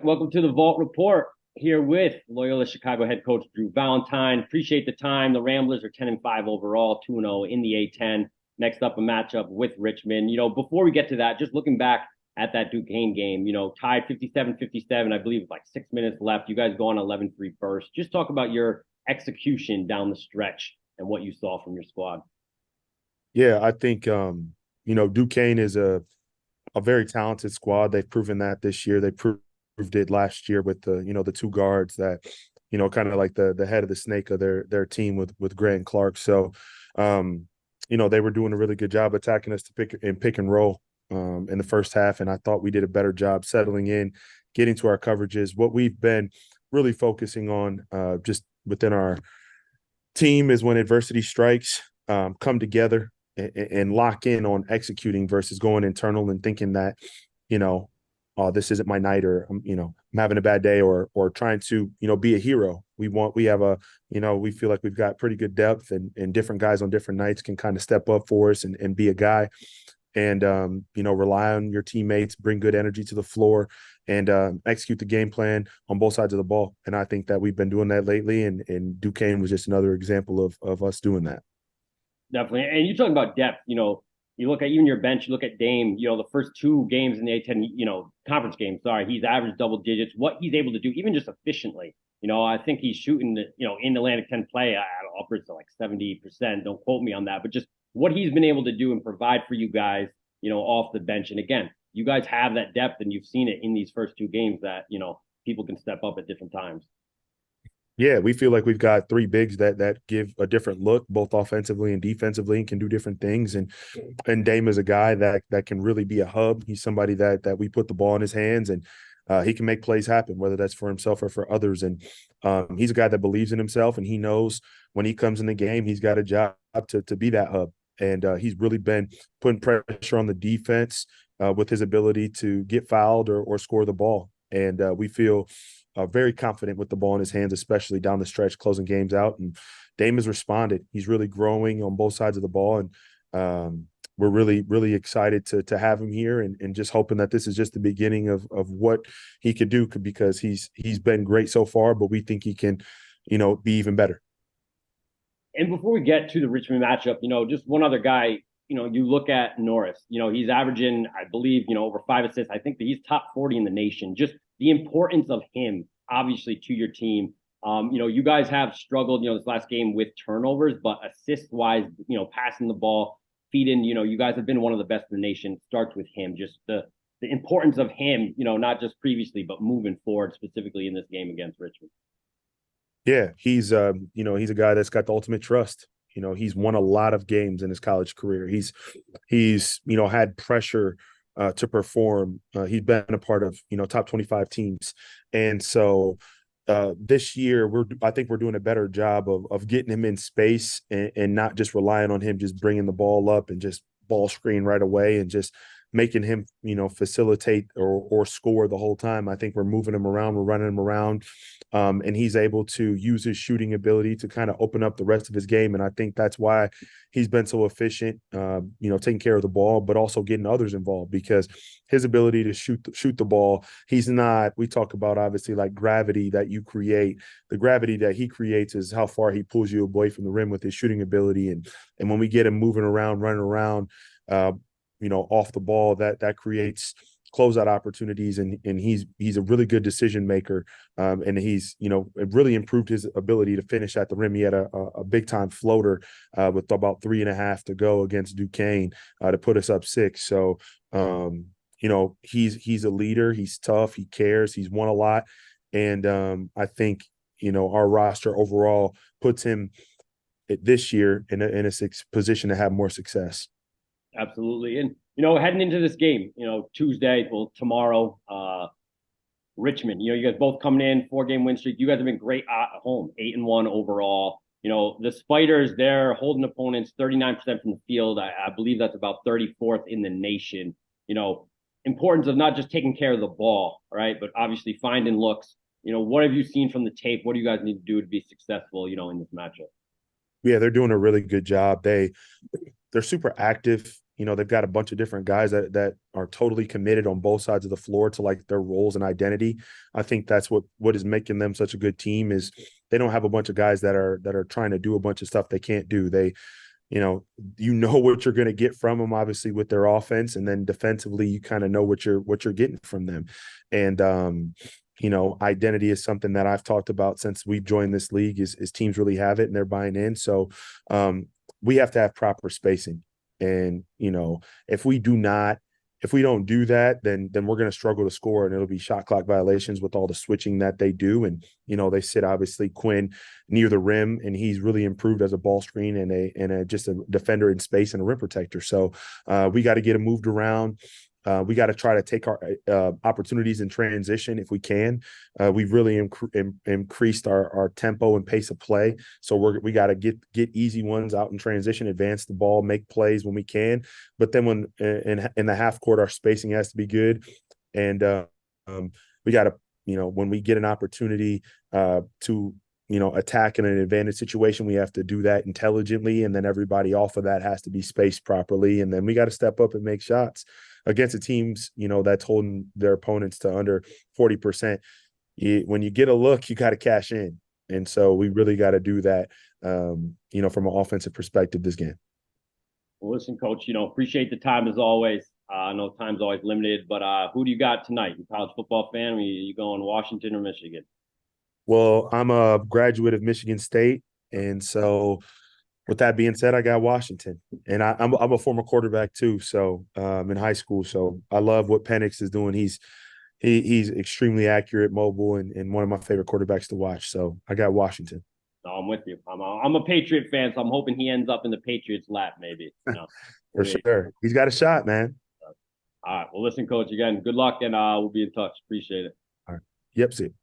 Welcome to the Vault Report here with Loyola Chicago head coach Drew Valentine. Appreciate the time. The Ramblers are 10-5 overall, 2-0 in the A10. Next up, a matchup with Richmond. Before we get to that, just looking back at that Duquesne game, tied 57-57, I believe with like 6 minutes left. You guys go on 11-3 first. Just talk about your execution down the stretch and what you saw from your squad. Yeah, I think Duquesne is a very talented squad. They've proven that this year. They proved it last year with the two guards that kind of like the head of the snake of their team with Gray and Clark. So they were doing a really good job attacking us to pick and roll in the first half, and I thought we did a better job settling in, getting to our coverages. What we've been really focusing on just within our team is when adversity strikes, come together and lock in on executing versus going internal and thinking that, you know, oh, this isn't my night, or I'm having a bad day, or trying to, be a hero. We have we feel like we've got pretty good depth, and different guys on different nights can kind of step up for us and be a guy, and rely on your teammates, bring good energy to the floor, and execute the game plan on both sides of the ball. And I think that we've been doing that lately, and Duquesne was just another example of us doing that. Definitely. And you're talking about depth, you look at even your bench, you look at Dame, the first two games in the A10, conference games, sorry, he's averaged double digits. What he's able to do, even just efficiently, I think he's shooting, in Atlantic 10 play upwards to like 70%. Don't quote me on that, but just what he's been able to do and provide for you guys, off the bench. And again, you guys have that depth and you've seen it in these first two games that, people can step up at different times. Yeah, we feel like we've got three bigs that give a different look, both offensively and defensively, and can do different things. And Dame is a guy that can really be a hub. He's somebody that we put the ball in his hands, and he can make plays happen, whether that's for himself or for others. And he's a guy that believes in himself, and he knows when he comes in the game, he's got a job to be that hub. And he's really been putting pressure on the defense with his ability to get fouled or score the ball. And we feel very confident with the ball in his hands, especially down the stretch, closing games out. And Dame has responded. He's really growing on both sides of the ball, and we're really, really excited to have him here, and just hoping that this is just the beginning of what he could do, because he's been great so far, but we think he can, be even better. And before we get to the Richmond matchup, just one other guy, you look at Norris, he's averaging, I believe, over 5 assists. I think that he's top 40 in the nation. Just the importance of him, obviously, to your team. You guys have struggled, this last game with turnovers, but assist wise, passing the ball, feeding, you guys have been one of the best in the nation. Starts with him, just the importance of him, not just previously, but moving forward, specifically in this game against Richmond. Yeah, he's a guy that's got the ultimate trust. He's won a lot of games in his college career. He's had pressure to perform. He's been a part of top 25 teams, and so this year I think we're doing a better job of getting him in space, and not just relying on him just bringing the ball up and just ball screen right away and just making him facilitate or score the whole time. I think we're moving him around, we're running him around, and he's able to use his shooting ability to kind of open up the rest of his game. And I think that's why he's been so efficient, taking care of the ball, but also getting others involved, because his ability to shoot the ball, he's not, we talk about obviously like gravity that you create. The gravity that he creates is how far he pulls you away from the rim with his shooting ability. And when we get him moving around, running around, off the ball, that creates closeout opportunities, and he's a really good decision maker, and he's really improved his ability to finish at the rim. He had a big time floater with about 3.5 to go against Duquesne to put us up 6. So he's a leader. He's tough. He cares. He's won a lot, and I think our roster overall puts him this year in a position to have more success. Absolutely. And, heading into this game, Tuesday, well, tomorrow, Richmond, you guys both coming in 4 game win streak. You guys have been great at home, 8-1 overall. The Spiders, they're holding opponents 39% from the field. I believe that's about 34th in the nation. Importance of not just taking care of the ball, right? But obviously finding looks. What have you seen from the tape? What do you guys need to do to be successful, in this matchup? Yeah, they're doing a really good job. They're super active. they've got a bunch of different guys that are totally committed on both sides of the floor to like their roles and identity. I think that's what is making them such a good team is they don't have a bunch of guys that are trying to do a bunch of stuff they can't do. They what you're going to get from them, obviously, with their offense, and then defensively, you kind of know what you're getting from them. And identity is something that I've talked about since we've joined this league. Is teams really have it and they're buying in. So we have to have proper spacing, and if we do not. If we don't do that, then we're going to struggle to score, and it'll be shot clock violations with all the switching that they do. And they sit obviously Quinn near the rim, and he's really improved as a ball screen and just a defender in space and a rim protector. So we got to get him moved around. We got to try to take our opportunities in transition if we can. We've really increased our tempo and pace of play. So we got to get easy ones out in transition, advance the ball, make plays when we can. But then when in the half court, our spacing has to be good, and we got to when we get an opportunity to attack in an advantage situation, we have to do that intelligently, and then everybody off of that has to be spaced properly, and then we got to step up and make shots against the teams that's holding their opponents to under 40%. When you get a look, you got to cash in, and so we really got to do that from an offensive perspective this game. Well, listen, Coach, appreciate the time as always. I know time's always limited, but who do you got tonight? You college football fan? You going Washington or Michigan? Well, I'm a graduate of Michigan State, and so with that being said, I got Washington, and I'm a former quarterback too. So in high school, so I love what Penix is doing. He's extremely accurate, mobile, and one of my favorite quarterbacks to watch. So I got Washington. No, I'm with you. I'm a Patriot fan, so I'm hoping he ends up in the Patriots' lap, maybe. For sure, he's got a shot, man. All right. Well, listen, Coach, again, good luck, and we'll be in touch. Appreciate it. All right. Yep. See you.